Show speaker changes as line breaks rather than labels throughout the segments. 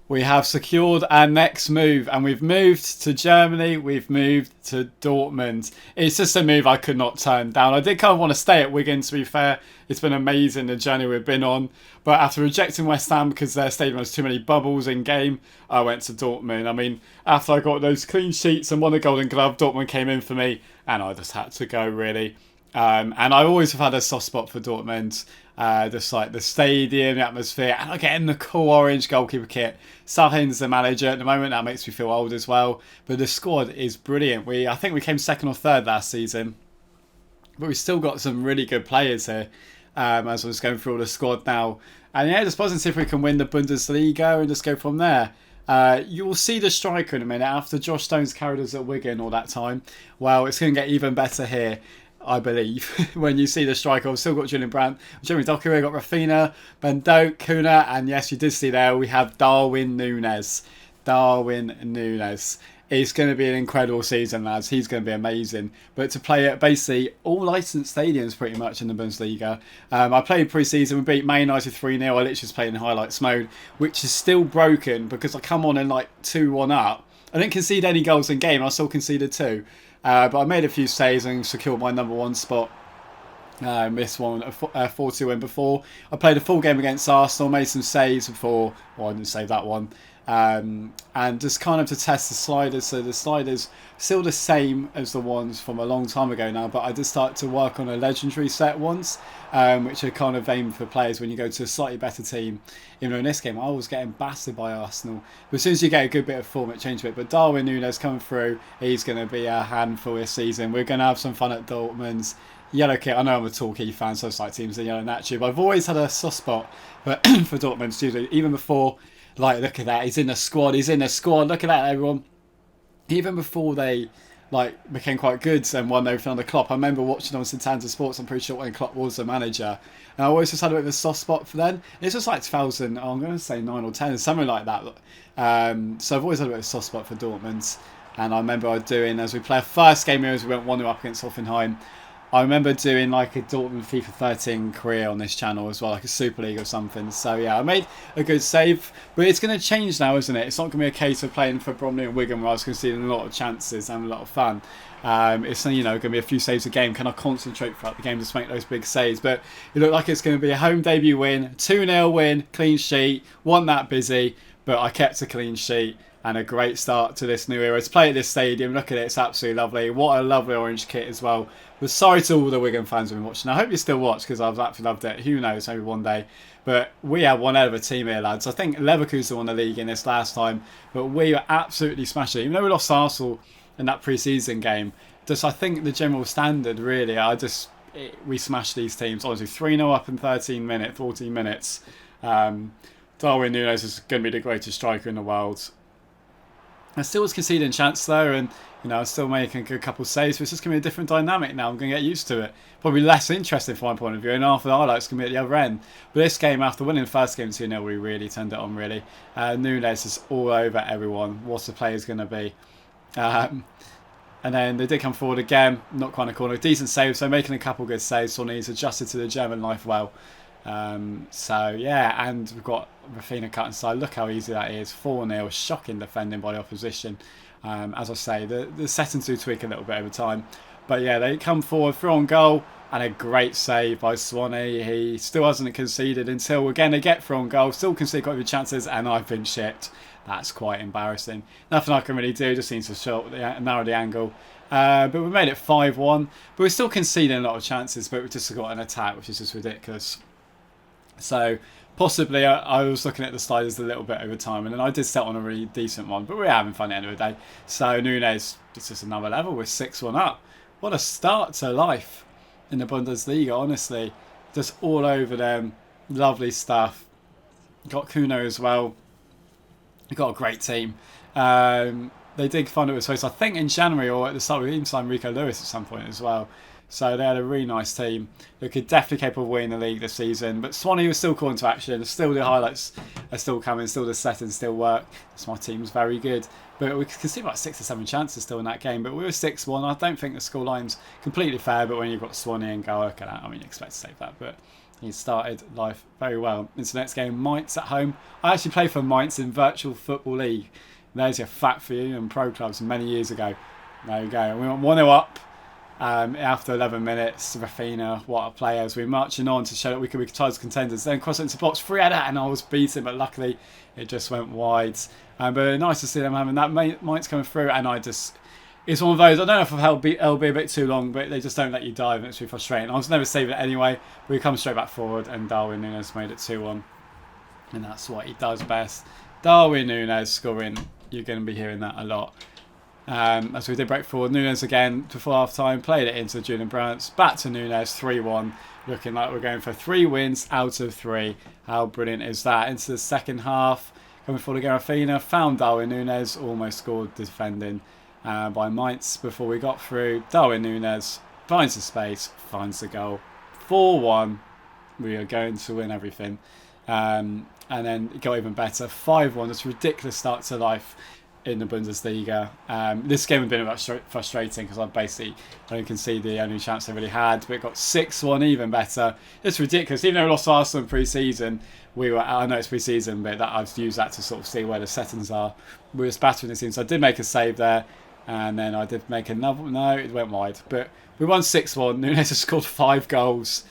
We have secured our next move, and we've moved to Germany. We've moved to Dortmund. It's just a move I could not turn down. I did kind of want to stay at Wigan, to be fair. It's been amazing, the journey we've been on. But after rejecting West Ham because their stadium has too many bubbles in game, I went to Dortmund. I mean, after I got those clean sheets and won a Golden Glove, Dortmund came in for me, and I just had to go, really. And I always have had a soft spot for Dortmund. Just like the stadium, the atmosphere, and I get in the cool orange goalkeeper kit. Sahin's the manager at the moment. That makes me feel old as well. But the squad is brilliant. I think we came second or third last season, but we've still got some really good players here. As I was going through all the squad now, and yeah, just buzzing to see if we can win the Bundesliga and just go from there. You will see the striker in a minute after Josh Stones carried us at Wigan all that time. Well, it's going to get even better here, I believe, when you see the striker. I've still got Julian Brandt, Jimmy Docker, we've got Rafinha, Ben Doak, Kuna, and yes, you did see there, we have Darwin Núñez. Darwin Núñez. It's going to be an incredible season, lads. He's going to be amazing. But to play at basically all licensed stadiums pretty much in the Bundesliga. I played pre-season, we beat Man United 3-0. I literally just played in highlights mode, which is still broken because I come on in like 2-1 up. I didn't concede any goals in game, I still conceded 2. But I made a few saves and secured my number 1 spot. Missed one, a 4-2 win before. I played a full game against Arsenal, made some saves before. Well, I didn't save that one. And just kind of to test the sliders. So the sliders still the same as the ones from a long time ago now, but I did start to work on a legendary set ones, which are kind of aimed for players when you go to a slightly better team. Even though in this game I was getting battered by Arsenal, but as soon as you get a good bit of form, it changes a bit. But Darwin Núñez coming through, he's going to be a handful this season. We're going to have some fun at Dortmund. Yellow kit, I know I'm a Torquay fan, so it's like teams in yellow naturally, but I've always had a soft spot for Dortmund, even before. Like, look at that, he's in the squad, look at that, everyone. Even before they became quite good and won everything under Klopp, I remember watching on St. Sports, I'm pretty sure, when Klopp was the manager, and I always just had a bit of a soft spot for them. It's just like 2000, I'm going to say 9 or 10, something like that. So I've always had a bit of a soft spot for Dortmund, and I remember I was doing, as we play our first game here, as we went 1-0 up against Hoffenheim, I remember doing like a Dortmund FIFA 13 career on this channel as well, like a Super League or something. So yeah, I made a good save, but it's going to change now, isn't it? It's not going to be a case of playing for Bromley and Wigan where I was conceding a lot of chances and a lot of fun. It's going to be a few saves a game. Can I concentrate throughout the game to make those big saves? But it looked like it's going to be a home debut win, 2-0 win, clean sheet. Wasn't that busy, but I kept a clean sheet. And a great start to this new era. To play at this stadium, look at it, it's absolutely lovely. What a lovely orange kit as well. But sorry to all the Wigan fans who've been watching. I hope you still watch because I've absolutely loved it. Who knows, maybe one day. But we have one hell of a team here, lads. I think Leverkusen won the league in this last time, but we were absolutely smashing it. Even though we lost Arsenal in that pre-season game, I think the general standard, really, we smashed these teams. Honestly, 3-0 up in 14 minutes. Darwin Núñez is going to be the greatest striker in the world. I still was conceding chance though, and I was still making a good couple of saves, but it's just going to be a different dynamic now. I'm going to get used to it. Probably less interesting from my point of view, and half the highlights going to be at the other end. But this game, after winning the first game 2-0, we really turned it on, really. Núñez is all over everyone. What the player's going to be. And then they did come forward again, not quite a corner. Decent save, so making a couple good saves. So he's adjusted to the German life well. So yeah, and we've got Rafinha cut inside. Look how easy that is. 4-0, shocking defending by the opposition. As I say, the settings do tweak a little bit over time, but yeah, they come forward, through on goal, and a great save by Swanee. He still hasn't conceded until again they get through on goal. Still concede quite a few chances, and I've been shipped. That's quite embarrassing. Nothing I can really do. Just needs to narrow the angle. But we made it 5-1. But we're still conceding a lot of chances. But we've just got an attack, which is just ridiculous. So possibly I was looking at the sliders a little bit over time, and then I did set on a really decent one, but we're having fun at the end of the day. So Núñez, it's just another level. We're 6-1 up. What a start to life in the Bundesliga, honestly. Just all over them. Lovely stuff. Got Kuno as well. We've got a great team. They did find it was supposed, I think, in January or at the start, we even signed Rico Lewis at some point as well. So they had a really nice team who could definitely capable of winning the league this season. But Swanee was still calling to action. Still the highlights are still coming. Still the settings still work. So my team's very good. But we could see about 6 or 7 chances still in that game. But we were 6-1. I don't think the scoreline's completely fair. But when you've got Swanee and goal, I mean, you expect to save that. But He started life very well. Into the next game, Mainz at home. I actually played for Mainz in Virtual Football League. There's your fact for you, and pro clubs many years ago. There you go. We went 1-0 up after 11 minutes. Rafinha, what a player. As we were marching on to show that we could be title contenders. Then cross it into box, free header, and I was beaten, but luckily it just went wide. But nice to see them having that. Mainz coming through, and it's one of those, I don't know if I've held LB a bit too long, but they just don't let you dive, and it's really frustrating. I was never saving it anyway, but we come straight back forward, and Darwin Núñez made it 2-1. And that's what he does best. Darwin Núñez scoring, you're going to be hearing that a lot. As we did break forward, Núñez again before half time, played it into Julian Brandt, back to Núñez, 3-1. Looking like we're going for 3 wins out of 3. How brilliant is that? Into the second half, coming forward again, Rafinha, found Darwin Núñez, almost scored defending by Mainz before we got through. Darwin Núñez finds the space, finds the goal. 4-1. We are going to win everything. And then it got even better. 5-1. It's a ridiculous start to life in the Bundesliga. This game had been about frustrating because I basically only conceded the only chance I really had. But it got 6-1, even better. It's ridiculous. Even though we lost Arsenal in pre-season, I know it's pre-season, but I've used that to sort of see where the settings are. We were battering the team, so I did make a save there. And then I did make another. No, it went wide. But we won 6-1. Núñez has scored 5 goals.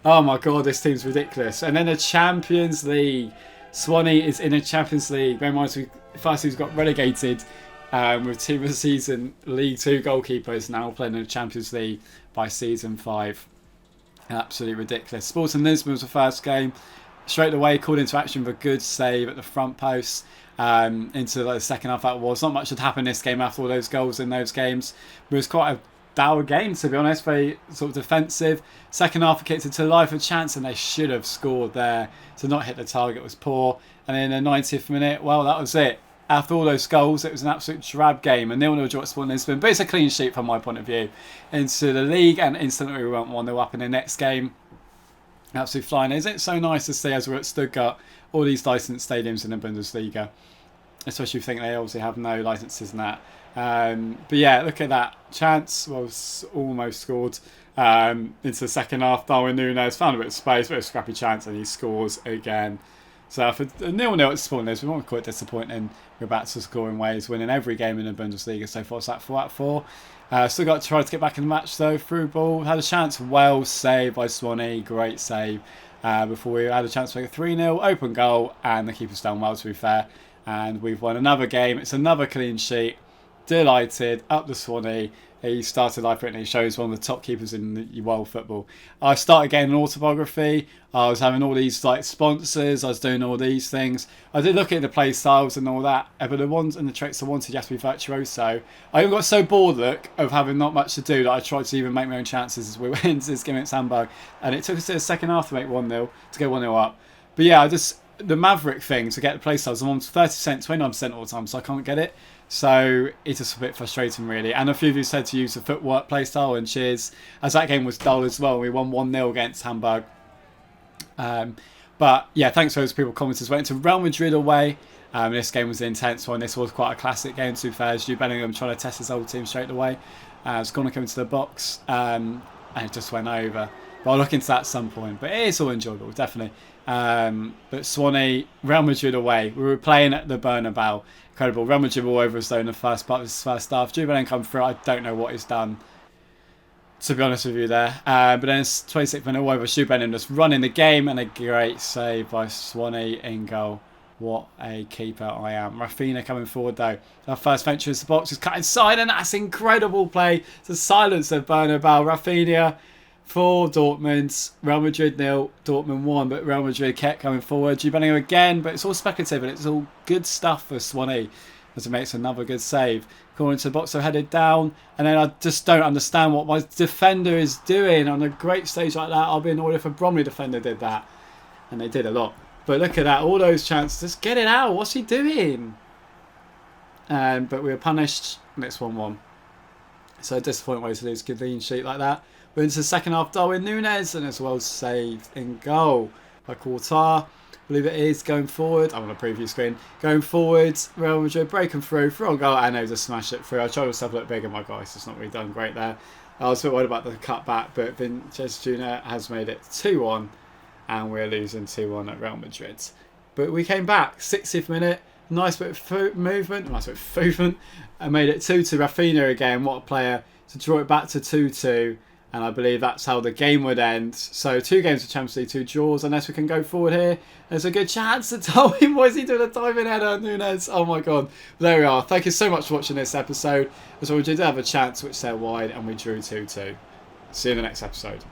Oh my God, this team's ridiculous. And then the Champions League. Swansea is in a Champions League. Bear in mind, first team's got relegated with team of the season League 2 goalkeepers now playing in the Champions League by season 5. Absolutely ridiculous. Sporting Lisbon was the first game. Straight away called into action with a good save at the front post. Into the second half, that was not much had happened this game after all those goals in those games. But it was quite a dour game, to be honest. Very sort of defensive. Second half, it kicked it to life, a chance, and they should have scored there. To not hit the target was poor. And in the 90th minute, well, that was it. After all those goals, it was an absolute drab game. A 0-0 draw at Sporting Lisbon, but it's a clean sheet from my point of view. Into the league, and instantly we went 1-0 up in the next game. Absolutely flying. Isn't it so nice to see, as we're at Stuttgart, all these licensed stadiums in the Bundesliga? Especially if you think they obviously have no licenses and that. But yeah, look at that chance. Was almost scored into the second half. Darwin Núñez found a bit of space, but a scrappy chance, and he scores again. So for 0-0 at Sporting Lisbon, we weren't quite disappointing. We're back to scoring ways, winning every game in the Bundesliga so far. It's that 4-4. Still got to try to get back in the match though. Through ball, had a chance. Well saved by Swansea. Great save. Before we had a chance to make a 3-0 open goal, and the keeper's done well, to be fair. And we've won another game. It's another clean sheet. Delighted. Up the Swansea. He started life written. He shows one of the top keepers in the world football. I started getting an autobiography. I was having all these sponsors. I was doing all these things. I did look at the play styles and all that. But the ones and the traits I wanted, you have to be virtuoso. I even got so bored, of having not much to do that I tried to even make my own chances as we went into this game against Hamburg. And it took us to the second half to make 1-0, to go 1-0 up. But yeah, the Maverick thing to get the play styles, I'm on 30%, 29% all the time, so I can't get it. So it's just a bit frustrating, really. And a few of you said to use the footwork playstyle, and cheers, as that game was dull as well. We won 1-0 against Hamburg. But yeah, thanks for those people commenters. Went into Real Madrid away. This game was an intense one. This was quite a classic game, to be fair. Jude Bellingham trying to test his old team straight away. It's going to come into the box, and it just went over. But I'll look into that at some point. But it is all enjoyable, definitely. But Swansea, Real Madrid away. We were playing at the Bernabeu. Incredible. Real Madrid all over us though in the first part of his first half. Jude Bellingham come through. I don't know what he's done, to be honest with you there. But then it's 26th minute all over. Jude Bellingham just running the game, and a great save by Swansea in goal. What a keeper I am. Rafinha coming forward though. Our first venture into the box is cut inside, and that's incredible play to silence the Bernabeu. Rafinha for Dortmund. Real Madrid 0, Dortmund 1, but Real Madrid kept coming forward. Jude Bellingham again, but it's all speculative, and it's all good stuff for Swansea as it makes another good save. Corner into the box, so headed down, and then I just don't understand what my defender is doing on a great stage like that. I'll be annoyed if a Bromley defender did that, and they did a lot. But look at that, all those chances. Just get it out. What's he doing? But we were punished, and it's 1-1. So a disappointing way to lose a clean sheet like that. We're into the second half, Darwin Núñez, and as well saved in goal by Courtois. I believe it is going forward. I'm on a preview screen. Going forward, Real Madrid breaking through on goal, and they just smash it through. I tried myself a little bigger, my guys. It's not really done great there. I was a bit worried about the cutback, but Vinicius Jr. has made it 2-1. and we're losing 2-1 at Real Madrid. But we came back, 60th minute, nice bit of movement, and made it 2-2. Rafinha again, what a player, to draw it back to 2-2. And I believe that's how the game would end. So 2 games of Champions League, 2 draws. Unless we can go forward here, there's a good chance to tell him. Why is he doing a diving header, Nunes? Oh my God. There we are. Thank you so much for watching this episode. As well, we did have a chance which they're wide and we drew 2-2. See you in the next episode.